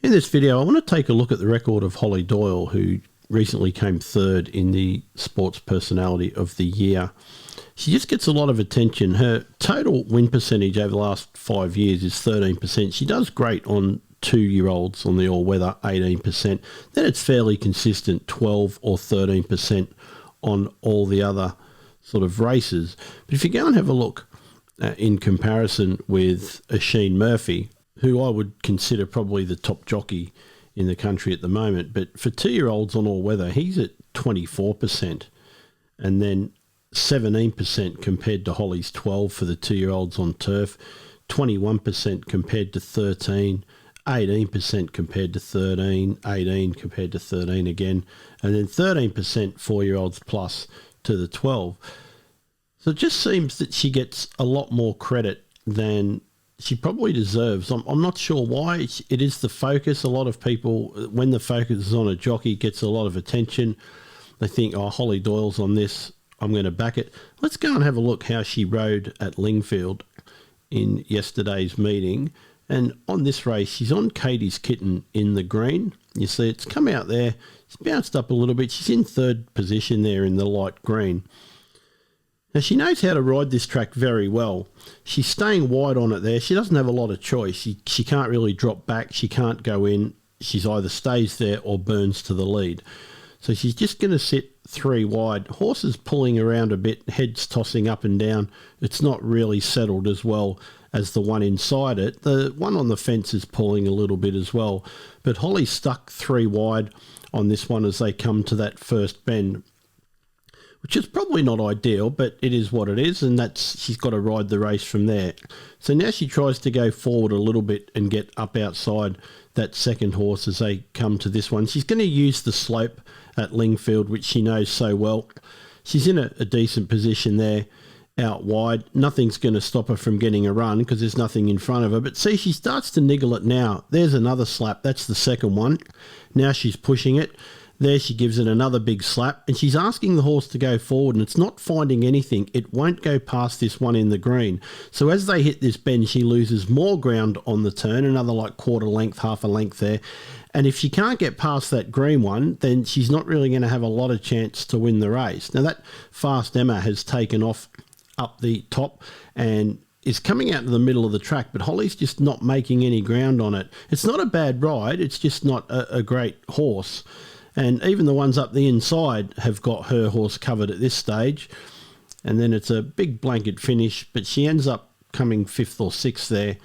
In this video, I want to take a look at the record of Hollie Doyle, who recently came third in the Sports Personality of the Year. She just gets a lot of attention. Her total win percentage over the last 5 years is 13%. She does great on 2-year-olds on the all-weather, 18%. Then it's fairly consistent, 12 or 13% on all the other sort of races. But if you go and have a look in comparison with Oisin Murphy, who I would consider probably the top jockey in the country at the moment, but for 2-year-olds on all weather, he's at 24%, and then 17% compared to Hollie's 12 for the 2-year-olds on turf, 21% compared to 13, 18% compared to 13, 18 compared to 13 again, and then 13% 4-year-olds plus to the 12. So it just seems that she gets a lot more credit than she probably deserves. I'm not sure why. It is the focus. A lot of people, when the focus is on a jockey, gets a lot of attention. They think, oh, Hollie Doyle's on this, I'm going to back it. Let's go and have a look how she rode at Lingfield in yesterday's meeting. And on this race, she's on Katie's Kitten in the green. You see it's come out there. It's bounced up a little bit. She's in third position there in the light green. Now, she knows how to ride this track very well. She's staying wide on it there. She doesn't have a lot of choice. She can't really drop back. She can't go in. She's either stays there or burns to the lead. So she's just going to sit 3 wide. Horse is pulling around a bit, head's tossing up and down. It's not really settled as well as the one inside it. The one on the fence is pulling a little bit as well. But Hollie's stuck 3 wide on this one as they come to that first bend, which is probably not ideal, but it is what it is, and she's got to ride the race from there. So now she tries to go forward a little bit and get up outside that second horse as they come to this one. She's going to use the slope at Lingfield, which she knows so well. She's in a decent position there out wide. Nothing's going to stop her from getting a run because there's nothing in front of her. But see, she starts to niggle it now. There's another slap. That's the second one. Now she's pushing it. There she gives it another big slap, and she's asking the horse to go forward, and it's not finding anything. It won't go past this one in the green. So as they hit this bend, she loses more ground on the turn, another like quarter length, half a length there. And if she can't get past that green one, then she's not really going to have a lot of chance to win the race. Now that Fast Emma has taken off up the top and is coming out to the middle of the track, but Hollie's just not making any ground on it. It's not a bad ride. It's just not a great horse. And even the ones up the inside have got her horse covered at this stage. And then it's a big blanket finish, but she ends up coming 5th or 6th there.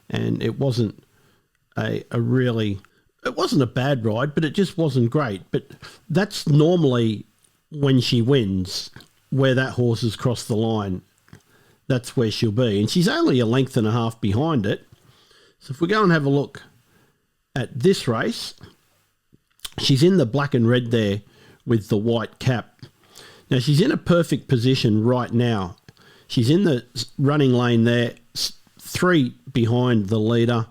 And it wasn't it wasn't a bad ride, but it just wasn't great. But that's normally when she wins, where that horse has crossed the line. That's where she'll be. And she's only a length and a half behind it. So if we go and have a look at this race, she's in the black and red there with the white cap. Now, she's in a perfect position right now. She's in the running lane there, 3 behind the leader,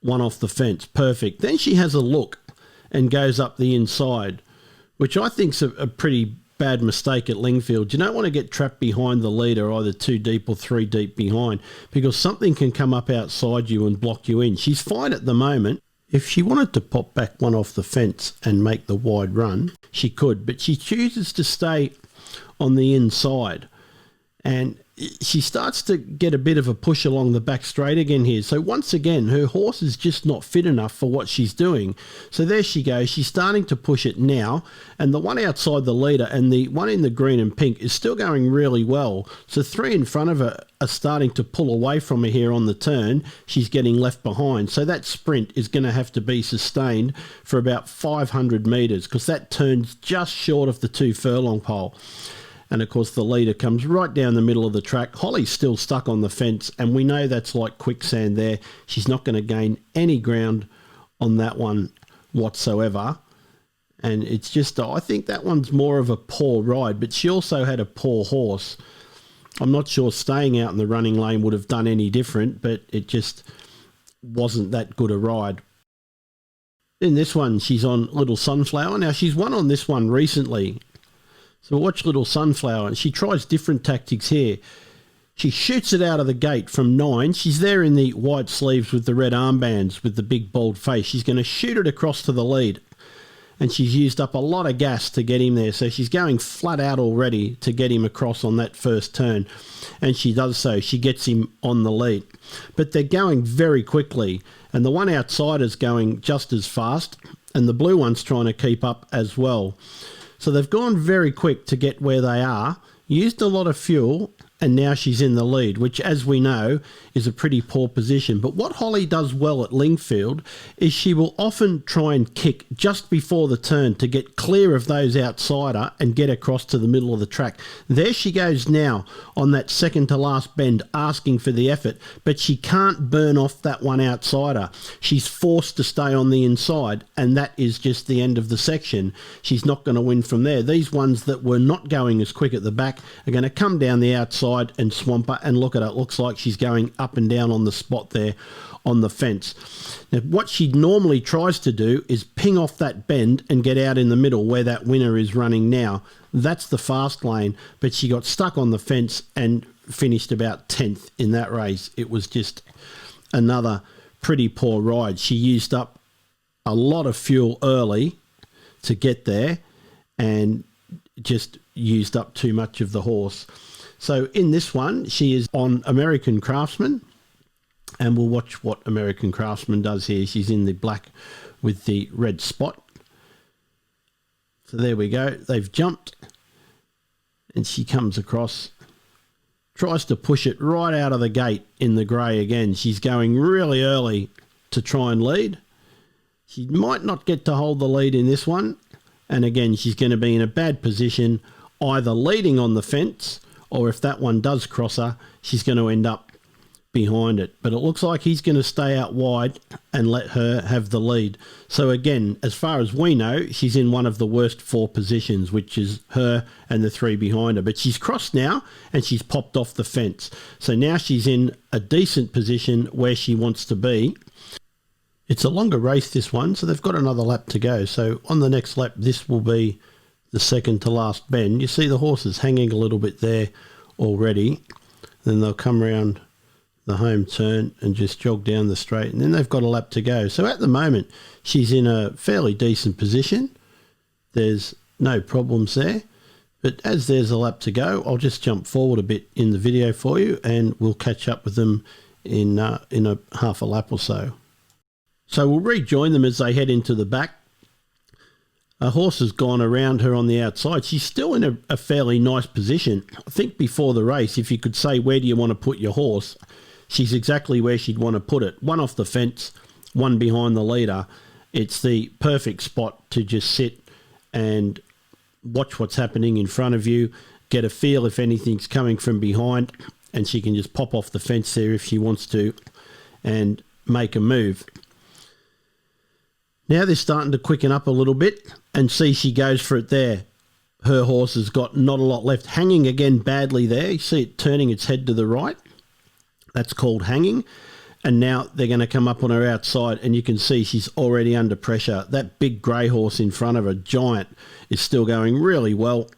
1 off the fence. Perfect. Then she has a look and goes up the inside, which I think's a pretty bad mistake at Lingfield. You don't want to get trapped behind the leader, either 2 deep or 3 deep behind, because something can come up outside you and block you in. She's fine at the moment. If she wanted to pop back 1 off the fence and make the wide run, she could, but she chooses to stay on the inside. And she starts to get a bit of a push along the back straight again here. So once again, her horse is just not fit enough for what she's doing. So there she goes. She's starting to push it now. And the one outside the leader and the one in the green and pink is still going really well. So 3 in front of her are starting to pull away from her here on the turn. She's getting left behind. So that sprint is going to have to be sustained for about 500 metres, because that turns just short of the 2 furlong pole. And, of course, the leader comes right down the middle of the track. Hollie's still stuck on the fence, and we know that's like quicksand there. She's not going to gain any ground on that one whatsoever. And it's just, I think that one's more of a poor ride, but she also had a poor horse. I'm not sure staying out in the running lane would have done any different, but it just wasn't that good a ride. In this one, she's on Little Sunflower. Now, she's won on this one recently. So watch Little Sunflower, and she tries different tactics here. She shoots it out of the gate from 9. She's there in the white sleeves with the red armbands with the big bald face. She's going to shoot it across to the lead. And she's used up a lot of gas to get him there. So she's going flat out already to get him across on that first turn. And she does so. She gets him on the lead. But they're going very quickly. And the one outside is going just as fast. And the blue one's trying to keep up as well. So they've gone very quick to get where they are. Used a lot of fuel. And now she's in the lead, which, as we know, is a pretty poor position. But what Hollie does well at Lingfield is she will often try and kick just before the turn to get clear of those outsider and get across to the middle of the track. There she goes now on that second to last bend, asking for the effort, but she can't burn off that one outsider. She's forced to stay on the inside, and that is just the end of the section. She's not going to win from there. These ones that were not going as quick at the back are going to come down the outside and swamp her, and look at it. It looks like she's going up and down on the spot there on the fence. Now, what she normally tries to do is ping off that bend and get out in the middle where that winner is running now. That's the fast lane, but she got stuck on the fence and finished about 10th in that race. It was just another pretty poor ride. She used up a lot of fuel early to get there and just used up too much of the horse. So in this one, she is on American Craftsman, and we'll watch what American Craftsman does here. She's in the black with the red spot. So there we go. They've jumped, and she comes across, tries to push it right out of the gate in the grey again. She's going really early to try and lead. She might not get to hold the lead in this one, and again, she's going to be in a bad position, either leading on the fence, or if that one does cross her, she's going to end up behind it. But it looks like he's going to stay out wide and let her have the lead. So again, as far as we know, she's in one of the worst 4 positions, which is her and the 3 behind her. But she's crossed now and she's popped off the fence. So now she's in a decent position where she wants to be. It's a longer race, this one, so they've got another lap to go. So on the next lap, this will be the second to last bend. You see the horses hanging a little bit there already. Then they'll come around the home turn and just jog down the straight, and then they've got a lap to go. So at the moment, she's in a fairly decent position. There's no problems there. But as there's a lap to go, I'll just jump forward a bit in the video for you, and we'll catch up with them in a half a lap or so. So we'll rejoin them as they head into the back. A horse has gone around her on the outside. She's still in a fairly nice position. I think before the race, if you could say, where do you want to put your horse? She's exactly where she'd want to put it. One off the fence, one behind the leader. It's the perfect spot to just sit and watch what's happening in front of you, get a feel if anything's coming from behind, and she can just pop off the fence there if she wants to and make a move. Now they're starting to quicken up a little bit, and see she goes for it there. Her horse has got not a lot left. Hanging again badly there. You see it turning its head to the right. That's called hanging. And now they're going to come up on her outside, and you can see she's already under pressure. That big grey horse in front of her, Giant, is still going really well,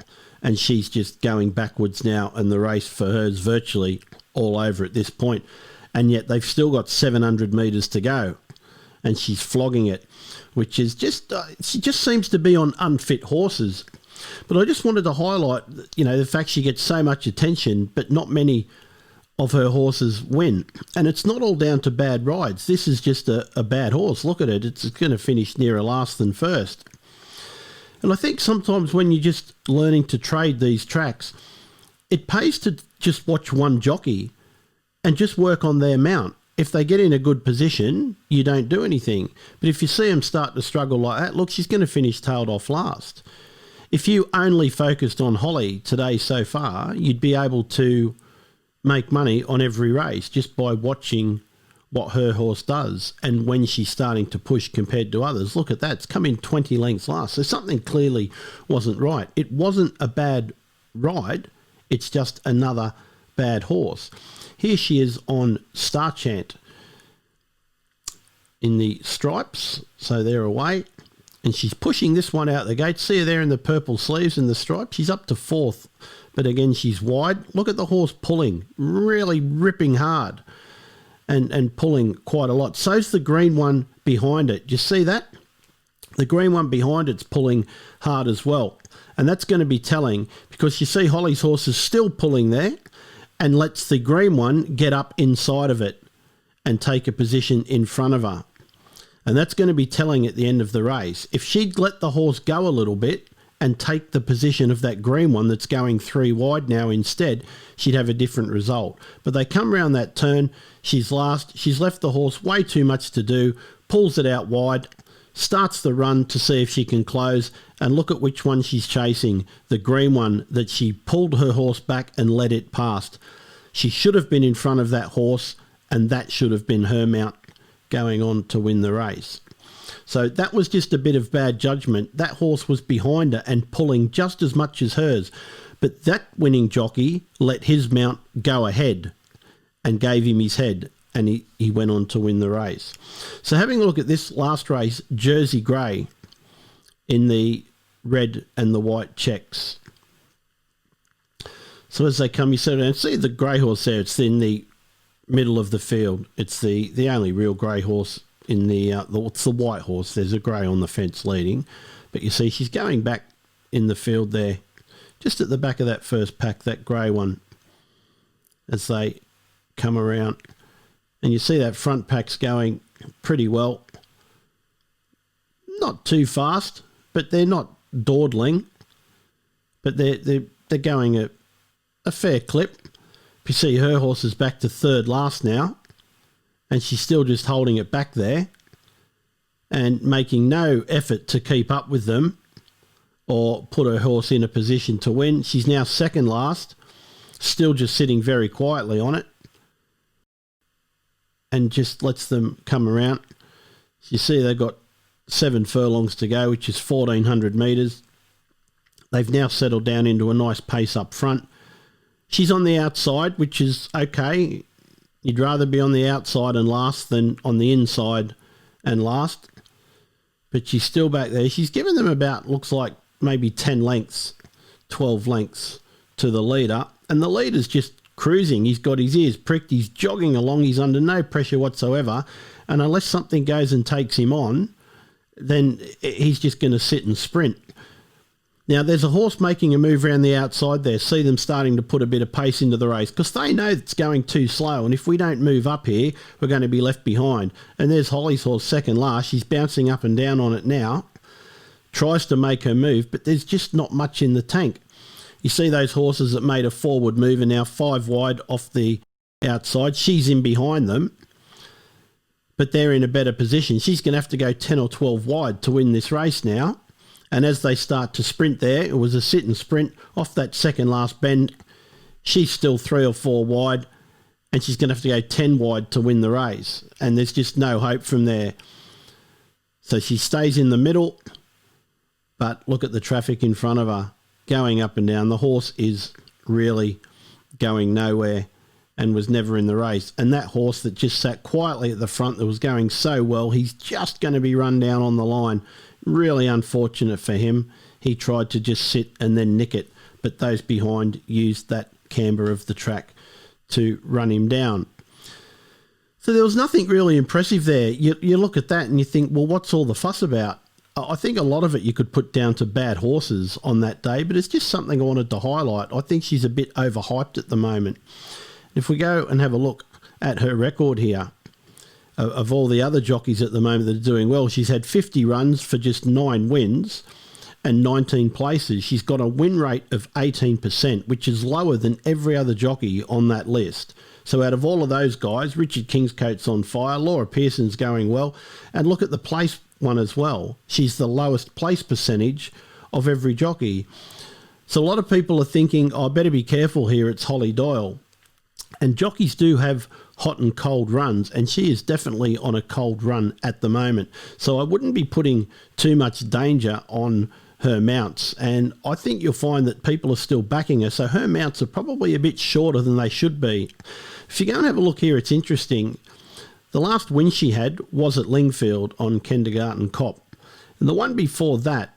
and she's just going backwards now, and the race for her is virtually all over at this point. And yet they've still got 700 metres to go, and she's flogging it, which is just, she just seems to be on unfit horses. But I just wanted to highlight, the fact she gets so much attention, but not many of her horses win. And it's not all down to bad rides. This is just a bad horse. Look at it. It's going to finish nearer last than first. And I think sometimes when you're just learning to trade these tracks, it pays to just watch one jockey and just work on their mount. If they get in a good position, you don't do anything. But if you see them start to struggle like that, look, she's going to finish tailed off last. If you only focused on Hollie today so far, you'd be able to make money on every race just by watching what her horse does and when she's starting to push compared to others. Look at that. It's come in 20 lengths last. So something clearly wasn't right. It wasn't a bad ride. It's just another bad horse. Here she is on Starchant in the stripes. So they're away. and she's pushing this one out the gate. See her there in the purple sleeves and the stripes? She's up to 4th, but again, she's wide. Look at the horse pulling, really ripping hard and pulling quite a lot. So's the green one behind it. Do you see that? The green one behind it's pulling hard as well. And that's going to be telling, because you see Hollie's horse is still pulling there and lets the green one get up inside of it and take a position in front of her. And that's going to be telling at the end of the race. If she'd let the horse go a little bit and take the position of that green one that's going 3 wide now instead, she'd have a different result. But they come around that turn, she's last, she's left the horse way too much to do, pulls it out wide, starts the run to see if she can close, and look at which one she's chasing, the green one that she pulled her horse back and let it past. She should have been in front of that horse, and that should have been her mount going on to win the race. So that was just a bit of bad judgment. That horse was behind her and pulling just as much as hers, but that winning jockey let his mount go ahead and gave him his head, and he went on to win the race. So having a look at this last race, Jersey Grey in the red and the white checks. So as they come, you see the grey horse there. It's in the middle of the field. It's the only real grey horse in it's the white horse. There's a grey on the fence leading, but you see she's going back in the field there, just at the back of that first pack, that grey one, as they come around. And you see that front pack's going pretty well. Not too fast, but they're not dawdling. But they're going a fair clip. You see her horse is back to 3rd last now, and she's still just holding it back there and making no effort to keep up with them or put her horse in a position to win. She's now 2nd last, still just sitting very quietly on it, and just lets them come around. You see they've got 7 furlongs to go, which is 1,400 metres. They've now settled down into a nice pace up front. She's on the outside, which is okay. You'd rather be on the outside and last than on the inside and last. But she's still back there. She's given them about, looks like maybe 10 lengths, 12 lengths to the leader. And the leader's just cruising. He's got his ears pricked. He's jogging along. He's under no pressure whatsoever. And unless something goes and takes him on, then he's just going to sit and sprint. Now, there's a horse making a move around the outside there. See them starting to put a bit of pace into the race because they know it's going too slow. And if we don't move up here, we're going to be left behind. And there's Hollie's horse 2nd last. She's bouncing up and down on it now. Tries to make her move, but there's just not much in the tank. You see those horses that made a forward move are now 5 wide off the outside. She's in behind them, but they're in a better position. She's going to have to go 10 or 12 wide to win this race now. And as they start to sprint there, it was a sit and sprint off that 2nd last bend. She's still 3 or 4 wide, and she's going to have to go 10 wide to win the race. And there's just no hope from there. So she stays in the middle, but look at the traffic in front of her going up and down. The horse is really going nowhere and was never in the race. And that horse that just sat quietly at the front that was going so well, he's just going to be run down on the line. Really unfortunate for him. He tried to just sit and then nick it, but those behind used that camber of the track to run him down. So there was nothing really impressive there. You look at that and you think, well, what's all the fuss about? I think a lot of it you could put down to bad horses on that day, but it's just something I wanted to highlight. I think she's a bit overhyped at the moment. If we go and have a look at her record here, of all the other jockeys at the moment that are doing well, she's had 50 runs for just 9 wins and 19 places. She's got a win rate of 18%, which is lower than every other jockey on that list. So out of all of those guys, Richard Kingscote's on fire, Laura Pearson's going well, and look at the place one as well. She's the lowest place percentage of every jockey. So a lot of people are thinking, I better be careful here, it's Hollie Doyle. And jockeys do have hot and cold runs, and she is definitely on a cold run at the moment. So I wouldn't be putting too much danger on her mounts, and I think you'll find that people are still backing her, so her mounts are probably a bit shorter than they should be. If you go and have a look here, it's interesting. The last win she had was at Lingfield on Kindergarten Cop, And the one before that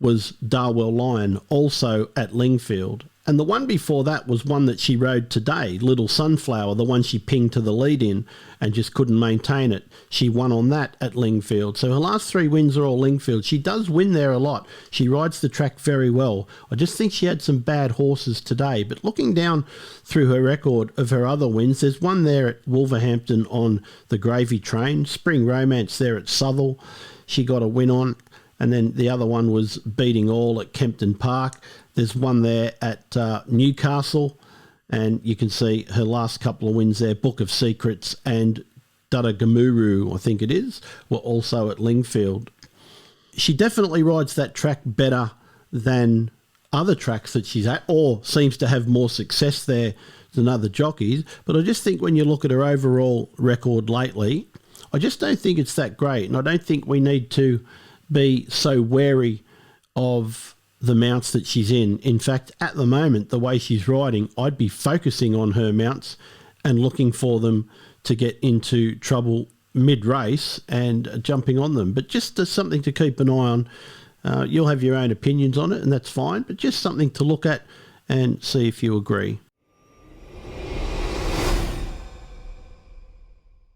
was Darwell Lion, also at Lingfield. And the one before that was one that she rode today, Little Sunflower, the one she pinged to the lead in and just couldn't maintain it. She won on that at Lingfield. So her last 3 wins are all Lingfield. She does win there a lot. She rides the track very well. I just think she had some bad horses today. But looking down through her record of her other wins, there's one there at Wolverhampton on the Gravy Train. Spring Romance there at Southall. She got a win on. And then the other one was Beating All at Kempton Park. There's one there at Newcastle. And you can see her last couple of wins there, Book of Secrets and Dadagamuru, I think it is, were also at Lingfield. She definitely rides that track better than other tracks that she's at, or seems to have more success there than other jockeys. But I just think when you look at her overall record lately, I just don't think it's that great. And I don't think we need to be so wary of the mounts that she's in. In fact, at the moment, the way she's riding, I'd be focusing on her mounts and looking for them to get into trouble mid-race and jumping on them. But just something to keep an eye on. You'll have your own opinions on it, and that's fine, but just something to look at and see if you agree.